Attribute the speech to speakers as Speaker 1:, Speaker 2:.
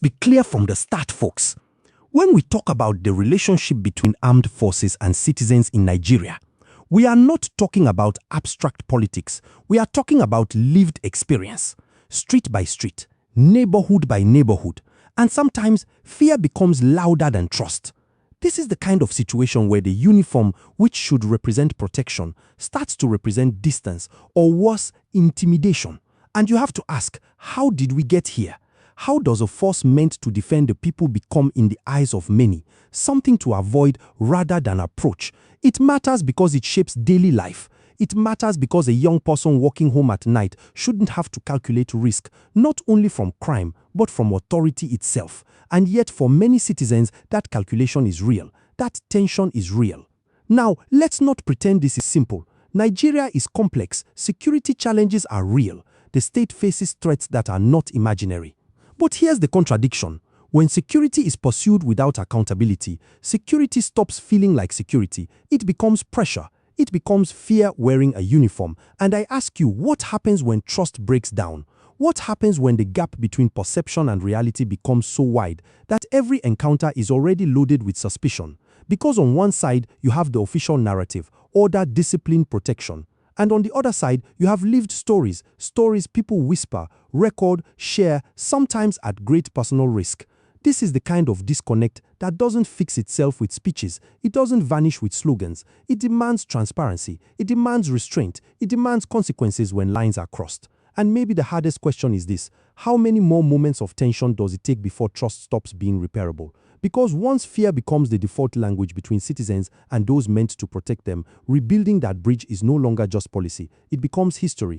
Speaker 1: be clear from the start, folks. When we talk about the relationship between armed forces and citizens in Nigeria, we are not talking about abstract politics. We are talking about lived experience, street by street, neighborhood by neighborhood, and sometimes fear becomes louder than trust. This is the kind of situation where the uniform, which should represent protection, starts to represent distance or worse, intimidation. And you have to ask, how did we get here? How does a force meant to defend the people become, in the eyes of many, something to avoid rather than approach? It matters because it shapes daily life. It matters because a young person walking home at night shouldn't have to calculate risk, not only from crime, but from authority itself. And yet for many citizens, that calculation is real. That tension is real. Now, let's not pretend this is simple. Nigeria is complex. Security challenges are real. The state faces threats that are not imaginary. But here's the contradiction. When security is pursued without accountability, security stops feeling like security. It becomes pressure. It becomes fear wearing a uniform. And I ask you, what happens when trust breaks down? What happens when the gap between perception and reality becomes so wide that every encounter is already loaded with suspicion? Because on one side, you have the official narrative, order, discipline, protection. And on the other side, you have lived stories people whisper, record, share, sometimes at great personal risk. This is the kind of disconnect that doesn't fix itself with speeches. It doesn't vanish with slogans. It demands transparency. It demands restraint. It demands consequences when lines are crossed. And maybe the hardest question is this: how many more moments of tension does it take before trust stops being repairable? Because once fear becomes the default language between citizens and those meant to protect them, rebuilding that bridge is no longer just policy. It becomes history.